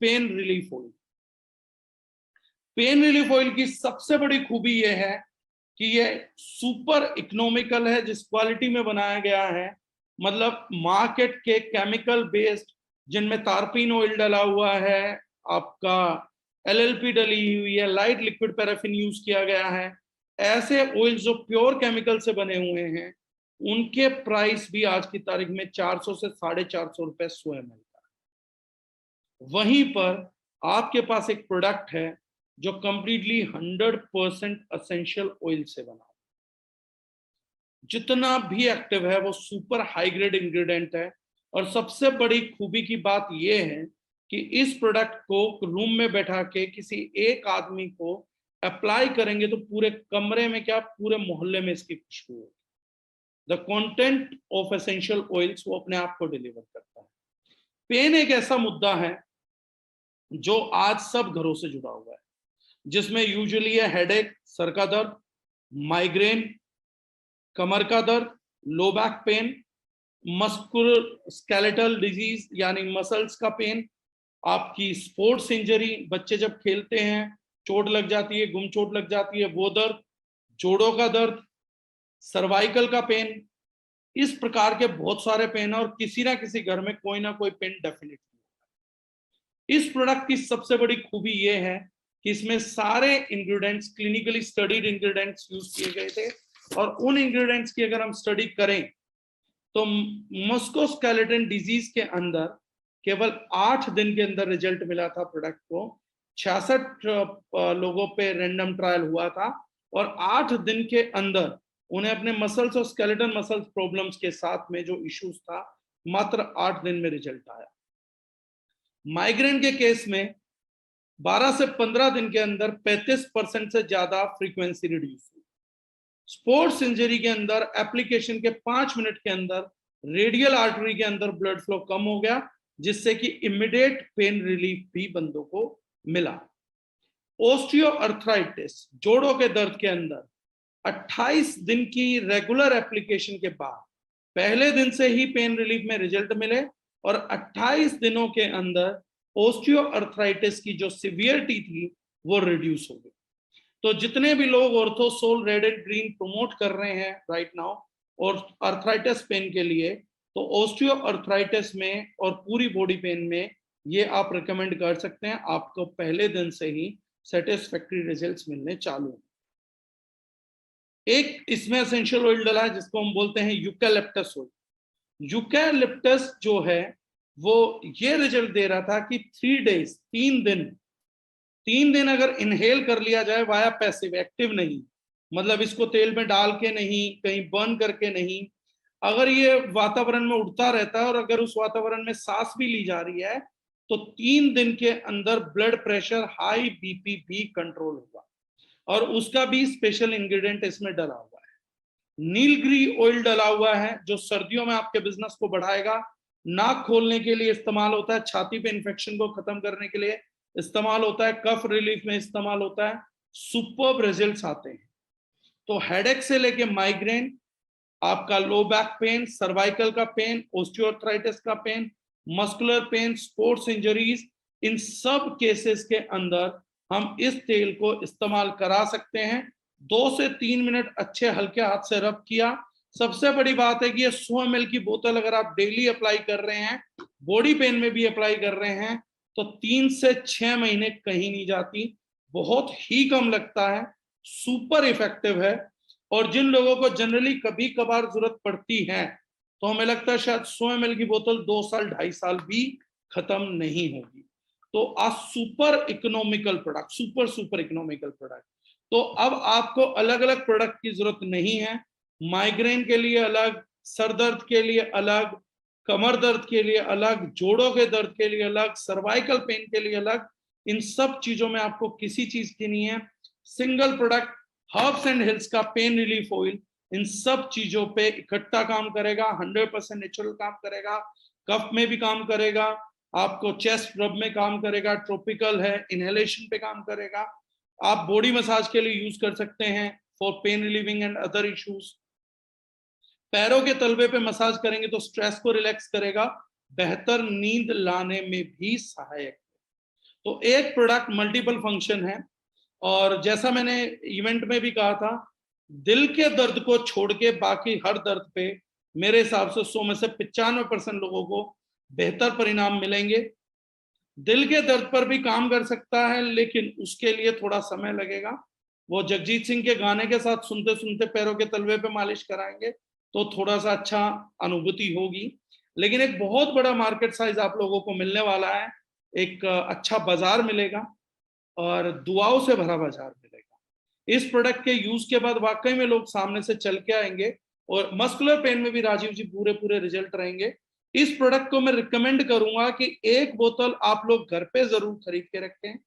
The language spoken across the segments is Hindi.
Pain relief oil. Pain relief oil की सबसे बड़ी खूबी यह है कि यह सुपर इकोनॉमिकल है, जिस क्वालिटी में बनाया गया है, मतलब मार्केट के केमिकल बेस्ड जिनमें तारपीन ऑयल डला हुआ है, आपका एलएलपी डली हुई है, लाइट लिक्विड पैराफिन यूज किया गया है, ऐसे ऑयल जो प्योर केमिकल से बने हुए हैं, उनके प्राइस भी आज की तारीख में 400 से 450 रुपए 100 ml का। वहीं पर आपके पास एक प्रोडक्ट है जो कंप्लीटली 100% असेंशियल ऑयल से बना, जितना भी एक्टिव है वो सुपर हाई ग्रेड इंग्रेडिएंट है। और सबसे बड़ी खूबी की बात यह है कि इस प्रोडक्ट को रूम में बैठा के किसी एक आदमी को अप्लाई करेंगे तो पूरे कमरे में क्या, पूरे मोहल्ले में इसकी खुशबू होगी। The content of essential oils वो अपने आप को डिलीवर करता है। पेन एक ऐसा मुद्दा है जो आज सब घरों से जुड़ा हुआ है, जिसमें यूजुअली है हेडेक, सर का दर्द, माइग्रेन, कमर का दर्द, लो back pen, muscular skeletal disease यानी मसल्स का पेन, आपकी स्पोर्ट्स इंजरी, बच्चे जब खेलते हैं चोट लग जाती है, गुम चोट लग जाती है, वो दर्द, जोड़ों का दर्द, सर्वाइकल का पेन, इस प्रकार के बहुत सारे पेन, और किसी ना किसी घर में कोई ना कोई पेन डेफिनेटली। इस प्रोडक्ट की सबसे बड़ी खूबी यह है कि इसमें सारे ingredients clinically studied ingredients use किए गए थे, और उन इंग्रेडिएंट्स की अगर हम स्टडी करें तो मस्कुलोस्केलेटल डिजीज के अंदर केवल 8 दिन के अंदर रिजल्ट मिला था प्रोडक्ट को। 66 लोगों पे रैंडम ट्रायल हुआ था, और 8 दिन के अंदर उन्हें अपने मसल्स और स्केलेटल मसल्स प्रॉब्लम्स के साथ में जो इश्यूज था, मात्र 8 दिन में रिजल्ट आया। माइग्रेन के केस में 12 से 15 दिन के अंदर 35% से ज्यादा फ्रीक्वेंसी रिड्यूस हुई। स्पोर्ट्स इंजरी के अंदर एप्लीकेशन के 5 मिनट के अंदर रेडियल आर्टरी के अंदर ब्लड फ्लो कम हो गया, जिससे कि इमीडिएट पेन रिलीफ भी बंदों को मिला। ओस्टियोआर्थराइटिस, जोड़ों के दर्द के अंदर 28 दिन की रेगुलर एप्लीकेशन के बाद पहले दिन से ही पेन रिलीफ में रिजल्ट मिले, और 28 दिनों के अंदर ओस्टियोआर्थराइटिस की जो सिवियरिटी थी वो रिड्यूस हो गई। तो जितने भी लोग ऑर्थोसोल रेड एंड ग्रीन प्रमोट कर रहे हैं राइट नाउ और अर्थराइटिस पेन के लिए, तो ओस्टियोआर्थराइटिस में और पूरी बॉडी पेन में ये आप रिकमेंड कर सकते हैं। आपको पहले दिन से ही सेटिस्फैक्टरी रिजल्ट्स मिलने चालू। एक इसमें एसेंशियल ऑयल डला है जिसको हम बोलते हैं यूकैलिप्टस ऑयल। यूकैलिप्टस जो है वो ये रिजल्ट दे रहा था कि 3 डेज, 3 दिन अगर इनहेल कर लिया जाए वाया पैसिव, एक्टिव नहीं, मतलब इसको तेल में डाल के नहीं, कहीं बर्न करके नहीं, अगर ये वातावरण में उड़ता रहता है और अगर उस वातावरण में सांस भी ली जा रही है, तो 3 दिन के अंदर ब्लड प्रेशर, हाई बीपी भी कंट्रोल होगा। और उसका भी स्पेशल इंग्रेडिएंट इसमें डला हुआ है। नीलगिरी ऑयल डला हुआ है जो सर्दियों में आपके बिजनेस को बढ़ाएगा। नाक खोलने के लिए इस्तेमाल होता है, छाती पे इंफेक्शन को खत्म करने के लिए इस्तेमाल होता है, कफ रिलीफ में इस्तेमाल होता है। सुपर्ब रिजल्ट्स आते हैं। तो हेडेक से लेके माइग्रेन, आपका लो बैक पेन, सर्वाइकल का पेन, ओस्टियोआर्थराइटिस का pain, muscular pain, sports injuries, इन सब केसेस के अंदर हम इस तेल को इस्तेमाल करा सकते हैं। 2 से 3 मिनट अच्छे हल्के हाथ से रब किया। सबसे बड़ी बात है कि ये 100 ml की बोतल अगर आप डेली अप्लाई कर रहे हैं, बॉडी पेन में भी अप्लाई कर रहे हैं, तो 3 से 6 महीने कहीं नहीं जाती, बहुत ही कम लगता है, सुपर इफेक्टिव है। और जिन लोगों को जनरली कभी कभार जरूरत पड़ती है, तो हमें लगता है शायद 100 ml की बोतल 2 साल 2.5 साल भी खत्म नहीं होगी। तो आज super economical product, super economical product. तो अब आपको अलग अलग प्रोडक्ट की जरूरत नहीं है। माइग्रेन के लिए अलग, सर दर्द के लिए अलग, कमर दर्द के लिए अलग, जोड़ों के दर्द के लिए अलग, सर्वाइकल पेन के लिए अलग, इन सब चीजों में आपको किसी चीज की नहीं है। Single product herbs and hills का पेन रिलीफ ऑयल इन सब चीजों पे इकट्ठा काम करेगा, 100% नेचुरल काम करेगा, कफ में भी काम करेगा, आपको चेस्ट रब में काम करेगा, ट्रॉपिकल है, इनहेलेशन पे काम करेगा, आप बॉडी मसाज के लिए यूज कर सकते हैं for pain relieving and other issues. पैरों के तलवे पे मसाज करेंगे तो स्ट्रेस को रिलैक्स करेगा, बेहतर नींद लाने में भी सहायक है। तो एक प्रोडक्ट मल्टीपल फंक्शन है, और जैसा मैंने इवेंट में भी कहा था, दिल के दर्द को छोड़ के बाकी हर दर्द पे मेरे हिसाब से 100 में से 95% लोगों को बेहतर परिणाम मिलेंगे। दिल के दर्द पर भी काम कर सकता है, लेकिन उसके लिए थोड़ा समय लगेगा। वो जगजीत सिंह के गाने के साथ सुनते सुनते पैरों के तलवे पे मालिश कराएंगे तो थोड़ा सा अच्छा अनुभूति होगी। लेकिन एक बहुत बड़ा मार्केट साइज आप लोगों को मिलने वाला है, एक अच्छा बाजार मिलेगा और दुआओं से भरा बाजार मिलेगा। इस प्रोडक्ट के यूज के बाद वाकई में लोग सामने से चल के आएंगे, और मस्कुलर पेन में भी राजीव जी पूरे पूरे रिजल्ट रहेंगे। इस प्रोडक्ट को मैं रिकमेंड करूंगा कि एक बोतल आप लोग घर पे जरूर खरीद के रखें,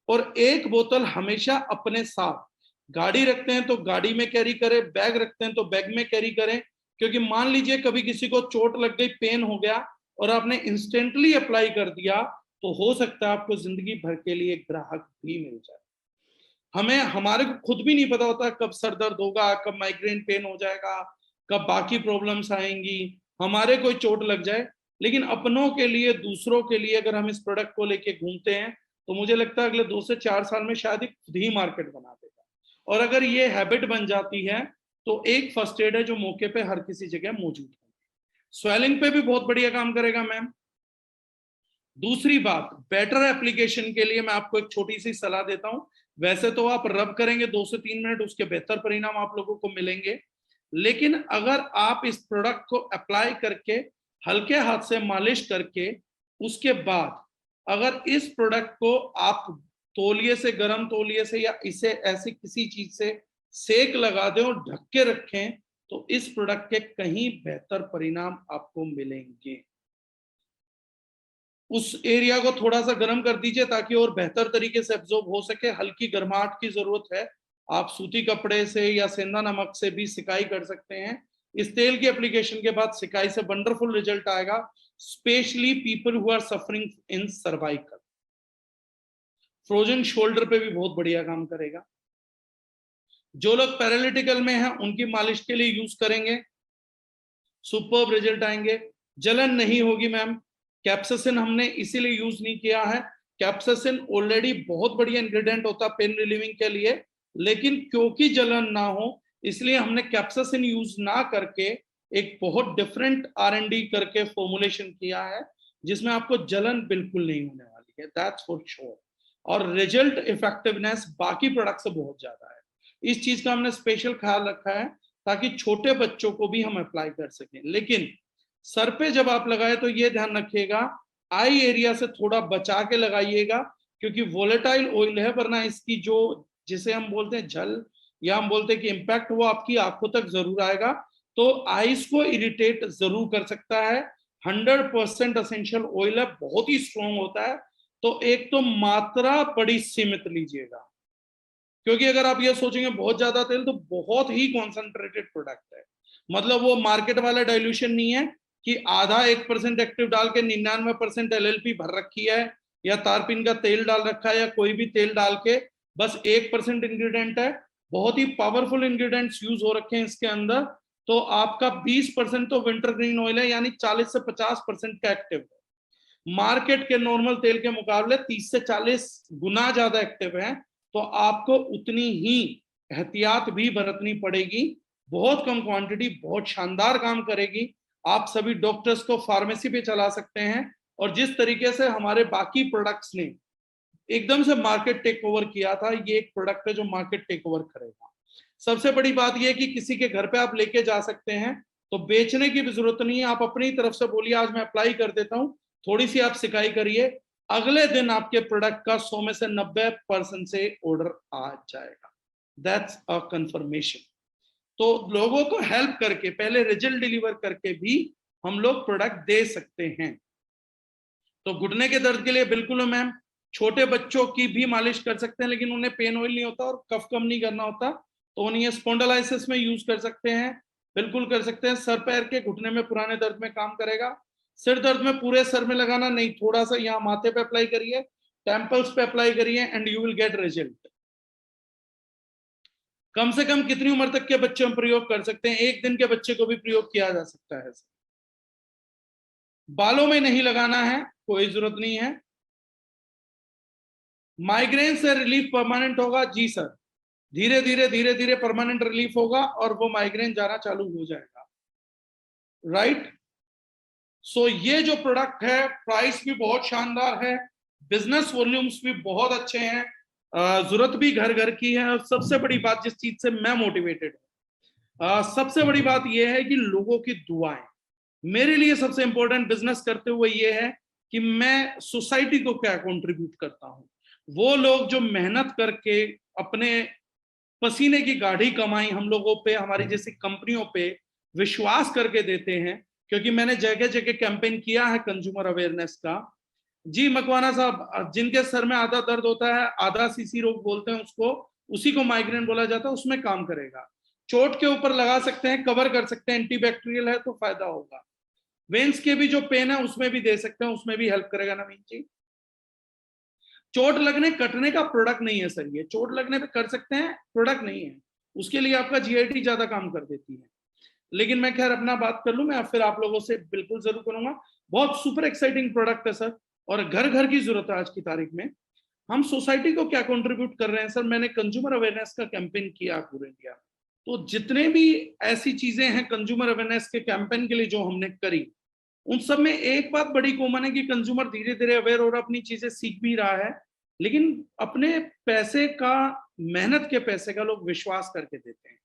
और एक बोतल हमेशा अपने साथ, गाड़ी रखते हैं तो गाड़ी में कैरी करें, बैग रखते हैं तो बैग में कैरी करें। क्योंकि मान लीजिए कभी किसी को चोट लग गई, पेन हो गया, और आपने इंस्टेंटली अप्लाई कर दिया, तो हो सकता है आपको जिंदगी भर के लिए ग्राहक भी मिल जाए। हमें हमारे को खुद भी नहीं पता होता कब सर दर्द होगा, कब माइग्रेन पेन हो जाएगा, कब बाकी प्रॉब्लम्स आएंगी, हमारे कोई चोट लग जाए। लेकिन अपनों के लिए, दूसरों के लिए अगर हम इस प्रोडक्ट को लेके घूमते हैं तो मुझे लगता है अगले 2 से 4 साल में शायद खुद ही मार्केट बना देगा। और अगर ये हैबिट बन जाती है तो एक फर्स्ट एड है जो मौके पे हर किसी जगह मौजूद है। स्वेलिंग पे भी बहुत बढ़िया काम करेगा मैम। दूसरी बात, बेटर एप्लीकेशन के लिए मैं आपको एक छोटी सी सलाह देता हूं। वैसे तो आप रब करेंगे 2 से 3 मिनट, उसके बेहतर परिणाम आप लोगों को मिलेंगे। लेकिन अगर आप इस प्रोडक्ट को अप्लाई करके हल्के हाथ से मालिश करके, उसके बाद अगर इस प्रोडक्ट को आप तौलिए से, गर्म तौलिए से या इसे ऐसी किसी चीज से सेक लगा दें और ढक के रखें, तो इस प्रोडक्ट के कहीं बेहतर परिणाम आपको मिलेंगे। उस एरिया को थोड़ा सा गर्म कर दीजिए ताकि और बेहतर तरीके से एब्जॉर्ब हो सके। हल्की गर्माहट की जरूरत है, आप सूती कपड़े से या सेंधा नमक से भी सिकाई कर सकते हैं। इस तेल की एप्लीकेशन के बाद सिकाई से वंडरफुल रिजल्ट आएगा, specially people who are suffering in cervical. Frozen shoulder पे भी बहुत बढ़िया काम करेगा। जो लोग पैरालिटिकल में हैं उनकी मालिश के लिए यूज करेंगे, सुपर्ब रिजल्ट आएंगे। जलन नहीं होगी मैम। कैप्सासिन हमने इसीलिए यूज नहीं किया है, कैप्सासिन ऑलरेडी बहुत बढ़िया इंग्रेडिएंट होता है पेन रिलीविंग के लिए, लेकिन क्योंकि जलन ना हो इसलिए हमने कैप्सासिन यूज ना करके एक बहुत डिफरेंट R&D करके फॉर्मुलेशन किया है, जिसमें आपको जलन बिल्कुल नहीं होने वाली है, दैट्स फॉर श्योर। और रिजल्ट इफेक्टिवनेस बाकी प्रोडक्ट से बहुत ज्यादा है। इस चीज का हमने स्पेशल ख्याल रखा है ताकि छोटे बच्चों को भी हम अप्लाई कर सकें। लेकिन सर पे जब आप लगाए तो ये ध्यान रखिएगा, आई एरिया से थोड़ा बचा के लगाइएगा, क्योंकि वोलेटाइल ऑयल है, वरना इसकी जो, जिसे हम बोलते हैं झल, या हम बोलते हैं कि इम्पैक्ट, वो आपकी आंखों तक जरूर आएगा, तो आईज को इरिटेट जरूर कर सकता है। 100% असेंशियल ऑयल है, बहुत ही स्ट्रॉन्ग होता है। तो एक तो मात्रा बड़ी सीमित लीजिएगा, क्योंकि अगर आप ये सोचेंगे बहुत ज्यादा तेल, तो बहुत ही कॉन्सेंट्रेटेड प्रोडक्ट है। मतलब वो मार्केट वाला डाइल्यूशन नहीं है कि आधा 1% एक्टिव डाल के 99% LLP भर रखी है, या तारपीन का तेल डाल रखा है, या कोई भी तेल डाल के बस 1% इंग्रेडिएंट है। बहुत ही पावरफुल इंग्रेडिएंट्स यूज हो रखे हैं इसके अंदर। तो आपका 20% तो विंटर ग्रीन ऑयल है, यानी 40 से 50% का एक्टिव है। मार्केट के नॉर्मल तेल के मुकाबले 30 से 40 गुना ज्यादा एक्टिव है। तो आपको उतनी ही एहतियात भी बरतनी पड़ेगी। बहुत कम क्वांटिटी बहुत शानदार काम करेगी। आप सभी डॉक्टर्स को फार्मेसी पे चला सकते हैं, और जिस तरीके से हमारे बाकी प्रोडक्ट्स ने एकदम से मार्केट टेक ओवर किया था, ये एक प्रोडक्ट है जो मार्केट टेक ओवर करेगा। सबसे बड़ी बात यह कि किसी के घर पे आप लेके जा सकते हैं, तो बेचने की भी जरूरत नहीं है। आप अपनी तरफ से बोलिए आज मैं अप्लाई कर देता हूं, थोड़ी सी आप सिकाई करिए, अगले दिन आपके प्रोडक्ट का 100 में से 90% से ऑर्डर आ जाएगा। That's a confirmation. तो लोगों को हेल्प करके, पहले रिजल्ट डिलीवर करके भी हम लोग प्रोडक्ट दे सकते हैं। तो घुटने के दर्द के लिए बिल्कुल मैम, छोटे बच्चों की भी मालिश कर सकते हैं, लेकिन उन्हें पेन ऑयल नहीं होता और कफ कम नहीं करना होता, तो उन्हें स्पॉन्डिलाइसिस में यूज कर सकते हैं, बिल्कुल कर सकते हैं। सर पैर के घुटने में, पुराने दर्द में काम करेगा। सिर दर्द में पूरे सर में लगाना नहीं, थोड़ा सा यहाँ माथे पे अप्लाई करिए, टेम्पल्स पे अप्लाई करिए, and you will get result. कम से कम कितनी उम्र तक के बच्चे हम प्रयोग कर सकते हैं? 1 दिन के बच्चे को भी प्रयोग किया जा सकता है। बालों में नहीं लगाना है, कोई जरूरत नहीं है। माइग्रेन से रिलीफ परमानेंट होगा? जी सर, धीरे धीरे धीरे धीरे परमानेंट रिलीफ होगा और वो माइग्रेन जाना चालू हो जाएगा। राइट। सो ये जो प्रोडक्ट है, प्राइस भी बहुत शानदार है, बिजनेस वॉल्यूम्स भी बहुत अच्छे हैं, जरूरत भी घर घर की है। और सबसे बड़ी बात जिस चीज से मैं मोटिवेटेड हूँ, सबसे बड़ी बात यह है कि लोगों की दुआएं मेरे लिए सबसे इंपॉर्टेंट बिजनेस करते हुए ये है कि मैं सोसाइटी को क्या कंट्रीब्यूट करता हूँ। वो लोग जो मेहनत करके अपने पसीने की गाढ़ी कमाई हम लोगों पे, हमारी जैसी कंपनियों पे विश्वास करके देते हैं, क्योंकि मैंने जगह जगह कैंपेन किया है कंज्यूमर अवेयरनेस का। जी मकवाना साहब, जिनके सर में आधा दर्द होता है, आधा सीसी रोग बोलते हैं उसको, उसी को माइग्रेन बोला जाता है, उसमें काम करेगा। चोट के ऊपर लगा सकते हैं, कवर कर सकते हैं, एंटीबैक्टीरियल है तो फायदा होगा। वेन्स के भी जो पेन है उसमें भी दे सकते हैं, उसमें भी हेल्प करेगा नवीन जी। चोट लगने कटने का प्रोडक्ट नहीं है सर, ये चोट लगने पे कर सकते हैं, प्रोडक्ट नहीं है। उसके लिए आपका जीआईटी ज्यादा काम कर देती है। लेकिन मैं खैर अपना बात कर लूं, मैं फिर आप लोगों से बिल्कुल जरूर करूंगा। बहुत सुपर एक्साइटिंग प्रोडक्ट है सर, और घर घर की जरूरत है आज की तारीख में। हम सोसाइटी को क्या कंट्रीब्यूट कर रहे हैं सर? मैंने कंज्यूमर अवेयरनेस का कैंपेन किया पूरे इंडिया, तो जितने भी ऐसी चीजें हैं कंज्यूमर अवेयरनेस के कैंपेन के लिए जो हमने करी, उन सब में एक बात बड़ी कॉमन है कि कंज्यूमर धीरे धीरे अवेयर हो रहा, अपनी चीजें सीख भी रहा है, लेकिन अपने पैसे का, मेहनत के पैसे का लोग विश्वास करके देते हैं।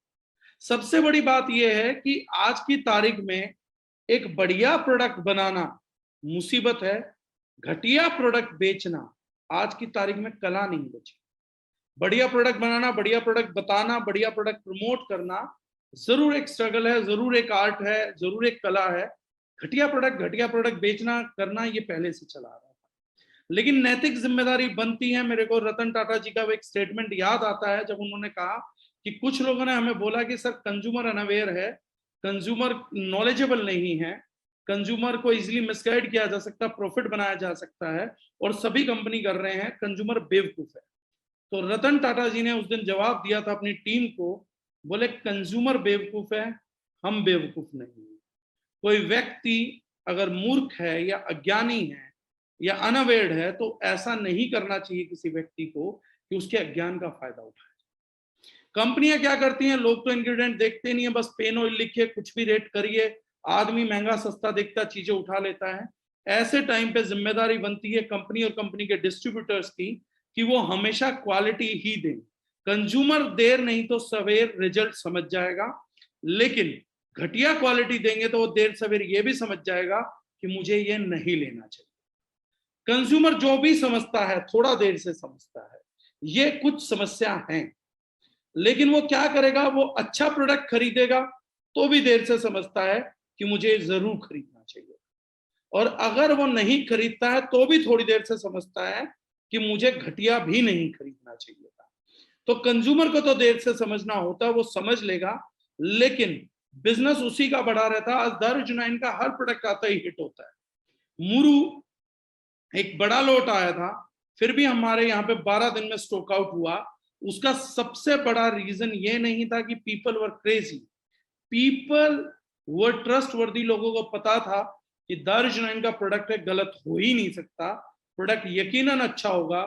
सबसे बड़ी बात यह है कि आज की तारीख में एक बढ़िया प्रोडक्ट बनाना मुसीबत है, घटिया प्रोडक्ट बेचना आज की तारीख में कला नहीं बची। बढ़िया प्रोडक्ट बनाना, बढ़िया प्रोडक्ट बताना, बढ़िया प्रोडक्ट प्रमोट करना जरूर एक स्ट्रगल है, जरूर एक आर्ट है, जरूर एक कला है। घटिया प्रोडक्ट बेचना करना ये पहले से चला आ रहा था, लेकिन नैतिक जिम्मेदारी बनती है। मेरे को रतन टाटा जी का एक स्टेटमेंट याद आता है, जब उन्होंने कहा कि कुछ लोगों ने हमें बोला कि सर कंज्यूमर अनअवेयर है, कंज्यूमर नॉलेजेबल नहीं है, कंज्यूमर को इजीली मिसगाइड किया जा सकता, प्रॉफिट बनाया जा सकता है, और सभी कंपनी कर रहे हैं, कंज्यूमर बेवकूफ है। तो रतन टाटा जी ने उस दिन जवाब दिया था अपनी टीम को, बोले कंज्यूमर बेवकूफ है, हम बेवकूफ नहीं है। कोई व्यक्ति अगर मूर्ख है या अज्ञानी है या अनअवेयर्ड है, तो ऐसा नहीं करना चाहिए किसी व्यक्ति को कि उसके अज्ञान का फायदा उठाए। कंपनियां क्या करती हैं, लोग तो इंग्रेडिएंट देखते नहीं है, बस पेन ऑयल लिखे कुछ भी रेट करिए, आदमी महंगा सस्ता देखता चीजें उठा लेता है। ऐसे टाइम पे जिम्मेदारी बनती है कंपनी और कंपनी के डिस्ट्रीब्यूटर्स की कि वो हमेशा क्वालिटी ही दें। कंज्यूमर देर नहीं तो सवेर रिजल्ट समझ जाएगा, लेकिन घटिया क्वालिटी देंगे तो वो देर सवेर ये भी समझ जाएगा कि मुझे ये नहीं लेना चाहिए। कंज्यूमर जो भी समझता है थोड़ा देर से समझता है, ये कुछ समस्या है, लेकिन वो क्या करेगा, वो अच्छा प्रोडक्ट खरीदेगा तो भी देर से समझता है कि मुझे जरूर खरीदना चाहिए, और अगर वो नहीं खरीदता है तो भी थोड़ी देर से समझता है कि मुझे घटिया भी नहीं खरीदना चाहिए था। तो कंज्यूमर को तो देर से समझना होता है, वो समझ लेगा, लेकिन बिजनेस उसी का बढ़ा रहता है। दारुजुनैन का हर प्रोडक्ट आता ही हिट होता है। मुरू एक बड़ा लोट आया था, फिर भी हमारे यहाँ पे 12 दिन में स्टॉक आउट हुआ। उसका सबसे बड़ा रीजन ये नहीं था कि people were crazy, people were trustworthy. लोगों को पता था कि दारुजुनैन का प्रोडक्ट है, गलत हो ही नहीं सकता, प्रोडक्ट यकीनन अच्छा होगा।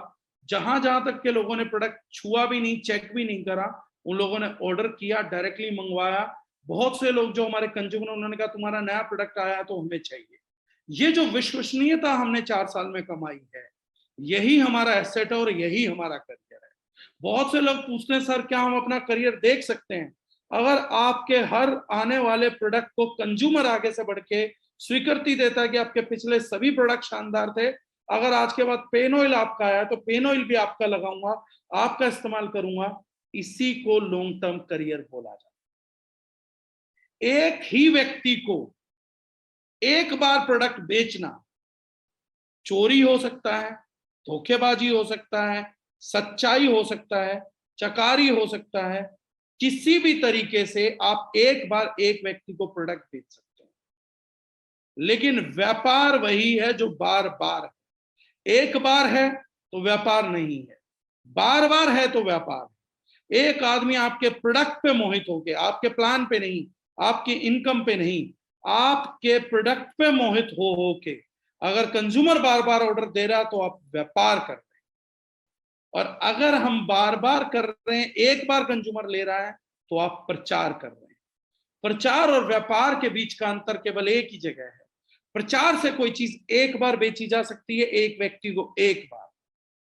जहां जहां तक के लोगों ने प्रोडक्ट छुआ भी नहीं, चेक भी नहीं करा, उन लोगों ने ऑर्डर किया, डायरेक्टली मंगवाया। बहुत से लोग जो हमारे कंज्यूमर, उन्होंने कहा तुम्हारा नया प्रोडक्ट आया तो हमें चाहिए। ये जो विश्वसनीयता हमने 4 साल में कमाई है, यही हमारा एसेट है और यही हमारा करियर है। बहुत से लोग पूछते हैं सर क्या हम अपना करियर देख सकते हैं? अगर आपके हर आने वाले प्रोडक्ट को कंज्यूमर आगे से बढ़ के स्वीकृति देता है कि आपके पिछले सभी प्रोडक्ट शानदार थे, अगर आज के बाद पेन ऑयल आपका आया तो पेन ऑयल भी आपका लगाऊंगा, आपका इस्तेमाल करूंगा, इसी को लॉन्ग टर्म करियर बोला जाता है। एक ही व्यक्ति को एक बार प्रोडक्ट बेचना चोरी हो सकता है, धोखेबाजी हो सकता है, सच्चाई हो सकता है, चकारी हो सकता है, किसी भी तरीके से आप एक बार एक व्यक्ति को प्रोडक्ट बेच सकते हैं, लेकिन व्यापार वही है जो बार बार है। एक बार है तो व्यापार नहीं है, बार बार है तो व्यापार है। एक आदमी आपके प्रोडक्ट पे मोहित होके, आपके प्लान पे नहीं, आपकी इनकम पे नहीं, आपके प्रोडक्ट पे मोहित हो के अगर कंज्यूमर बार बार ऑर्डर दे रहा तो आप व्यापार कर रहे हैं। और अगर हम बार बार कर रहे हैं, एक बार कंज्यूमर ले रहा है तो आप प्रचार कर रहे हैं। प्रचार और व्यापार के बीच का अंतर केवल एक ही जगह है। प्रचार से कोई चीज एक बार बेची जा सकती है, एक व्यक्ति को एक बार।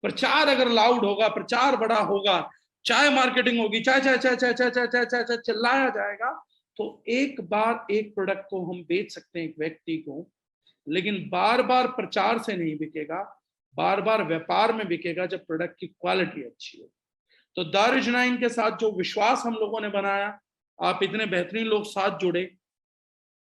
प्रचार अगर लाउड होगा, प्रचार बड़ा होगा, चाय मार्केटिंग होगी, चाय चाय चाय चाय चाय चाय चाय चाय चाय चिल्लाया जाएगा, तो एक बार एक प्रोडक्ट को हम बेच सकते हैं एक व्यक्ति को, लेकिन बार बार प्रचार से नहीं बिकेगा, बार बार व्यापार में बिकेगा जब प्रोडक्ट की क्वालिटी अच्छी हो। तो दारुजनाइन के साथ जो विश्वास हम लोगों ने बनाया, आप इतने बेहतरीन लोग साथ जुड़े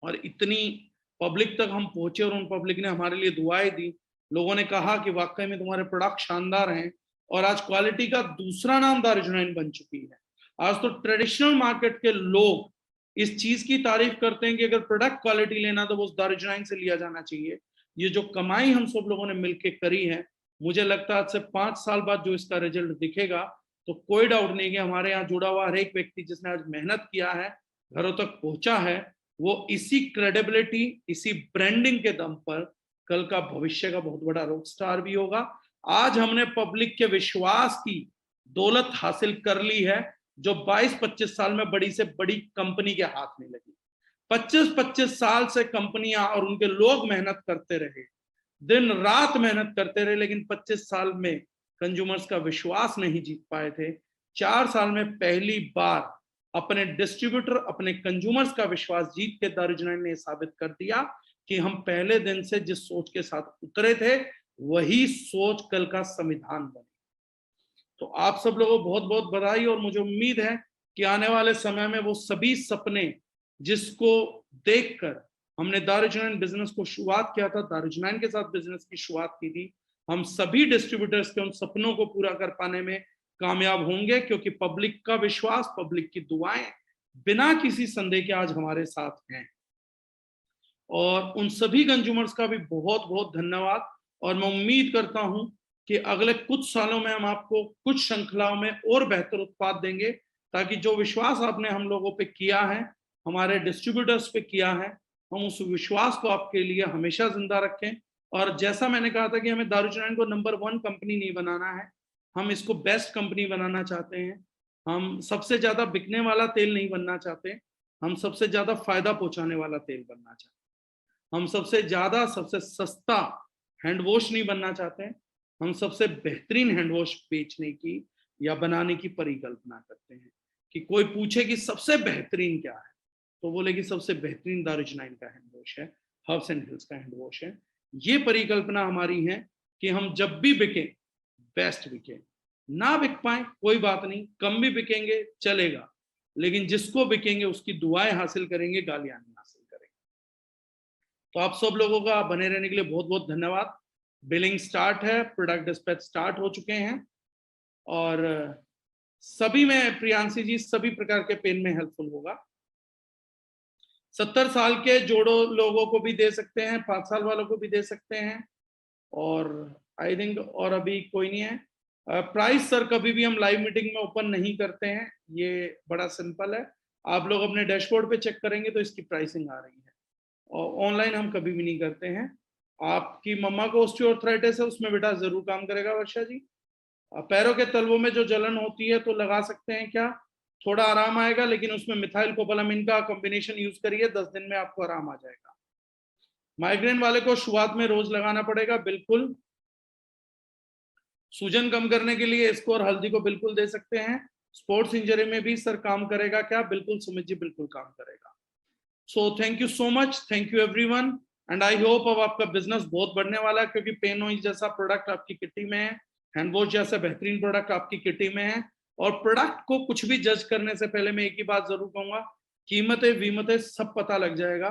और इतनी पब्लिक तक हम पहुंचे और उन पब्लिक ने हमारे लिए दुआएं दी। लोगों ने कहा कि वाकई में तुम्हारे प्रोडक्ट शानदार हैं, और आज क्वालिटी का दूसरा नाम दारुजनाइन बन चुकी है। आज तो ट्रेडिशनल मार्केट के लोग इस चीज की तारीफ करते हैं कि अगर प्रोडक्ट क्वालिटी लेना तो वो दारुजनाइन से लिया जाना चाहिए। ये जो कमाई हम सब लोगों ने मिलकर करी है, मुझे लगता है आज से 5 साल बाद जो इसका रिजल्ट दिखेगा, तो कोई डाउट नहीं कि हमारे यहाँ जुड़ा हुआ हर एक व्यक्ति जिसने आज मेहनत किया है, घरों तक पहुंचा है, वो इसी क्रेडिबिलिटी, इसी ब्रांडिंग के दम पर कल का भविष्य का बहुत बड़ा रॉक स्टार भी होगा। आज हमने पब्लिक के विश्वास की दौलत हासिल कर ली है, जो 22-25 साल में बड़ी से बड़ी कंपनी के हाथ में लगी। 25-25 साल से कंपनियां और उनके लोग मेहनत करते रहे, दिन रात मेहनत करते रहे, लेकिन 25 साल में कंज्यूमर्स का विश्वास नहीं जीत पाए थे। 4 साल में पहली बार अपने डिस्ट्रीब्यूटर, अपने कंज्यूमर्स का विश्वास जीत के दारुजनाइन ने साबित कर दिया कि हम पहले दिन से जिस सोच के साथ उतरे थे, वही सोच कल का संविधान बने। तो आप सब लोगों को बहुत बहुत बधाई, और मुझे उम्मीद है कि आने वाले समय में वो सभी सपने जिसको देखकर हमने दारुजनाइन बिजनेस को शुरुआत किया था, दारुजनाइन के साथ बिजनेस की शुरुआत की थी, हम सभी डिस्ट्रीब्यूटर्स के उन सपनों को पूरा कर पाने में कामयाब होंगे, क्योंकि पब्लिक का विश्वास, पब्लिक की दुआएं बिना किसी संदेह के आज हमारे साथ हैं। और उन सभी कंज्यूमर्स का भी बहुत बहुत धन्यवाद। और मैं उम्मीद करता हूं कि अगले कुछ सालों में हम आपको कुछ श्रृंखलाओं में और बेहतर उत्पाद देंगे, ताकि जो विश्वास आपने हम लोगों पे किया है, हमारे डिस्ट्रीब्यूटर्स पे किया है, हम उस विश्वास को आपके लिए हमेशा जिंदा रखें। और जैसा मैंने कहा था कि हमें दारुजनाइन को नंबर 1 कंपनी नहीं बनाना है, हम इसको बेस्ट कंपनी बनाना चाहते हैं। हम सबसे ज्यादा बिकने वाला तेल नहीं बनना चाहते, हम सबसे ज्यादा फायदा पहुंचाने वाला तेल बनना चाहते हैं। हम सबसे ज्यादा, सबसे सस्ता हैंड वॉश नहीं बनना चाहते हैं, हम सबसे बेहतरीन हैंड वॉश बेचने की या बनाने की परिकल्पना करते हैं। कि कोई पूछे कि सबसे बेहतरीन क्या है, तो बोले कि सबसे बेहतरीन दारुजनाइन का हैंड वॉश है, हर्ब्स एंड हिल्स का हैंड वॉश है। ये परिकल्पना हमारी है कि हम जब भी बिके, बेस्ट बिके। ना बिक पाए कोई बात नहीं, कम भी बिकेंगे चलेगा, लेकिन जिसको बिकेंगे उसकी दुआएं हासिल करेंगे, गालियां नहीं हासिल करेंगे। तो आप सब लोगों का बने रहने के लिए बहुत बहुत धन्यवाद। बिलिंग स्टार्ट है, प्रोडक्ट डिस्पैच स्टार्ट हो चुके हैं, और सभी में प्रियांशी जी सभी प्रकार के पेन में हेल्पफुल होगा। 70 साल के जोड़ो लोगों को भी दे सकते हैं, 5 साल वालों को भी दे सकते हैं, और आई थिंक और अभी कोई नहीं है। प्राइस सर कभी भी हम लाइव मीटिंग में ओपन नहीं करते हैं, ये बड़ा सिंपल है। आप लोग अपने डैशबोर्ड पे चेक करेंगे तो इसकी प्राइसिंग आ रही है, और ऑनलाइन हम कभी भी नहीं करते हैं। आपकी मम्मा को ऑस्टियोआर्थराइटिस है, उसमें बेटा जरूर काम करेगा वर्षा जी। पैरों के तलवों में जो जलन होती है तो लगा सकते हैं क्या, थोड़ा आराम आएगा, लेकिन उसमें मिथाइल कोबालामिन का कॉम्बिनेशन यूज करिए, 10 दिन में आपको आराम आ जाएगा। माइग्रेन वाले को शुरुआत में रोज लगाना पड़ेगा, बिल्कुल। सूजन कम करने के लिए इसको और हल्दी को बिल्कुल दे सकते हैं। स्पोर्ट्स इंजरी में भी सर काम करेगा क्या, बिल्कुल सुमित जी, बिल्कुल काम करेगा। So thank you so much, thank you everyone, and I hope अब आपका बिजनेस बहुत बढ़ने वाला है, क्योंकि पेन ऑयल जैसा प्रोडक्ट आपकी किट्टी में है, हैंड वॉश जैसा बेहतरीन प्रोडक्ट आपकी किट्टी में है। और प्रोडक्ट को कुछ भी जज करने से पहले मैं एक ही बात जरूर कहूंगा, कीमतें वीमतें सब पता लग जाएगा।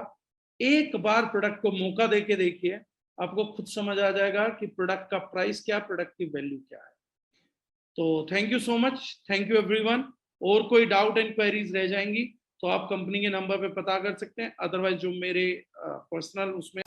एक बार प्रोडक्ट को मौका देके देखिए, आपको खुद समझ आ जाएगा कि प्रोडक्ट का प्राइस क्या, प्रोडक्ट की वैल्यू क्या है। तो thank you so much, thank you everyone. और कोई डाउट एंड क्वेरीज रह जाएंगी तो आप कंपनी के नंबर पे पता कर सकते हैं, अदरवाइज जो मेरे पर्सनल उसमें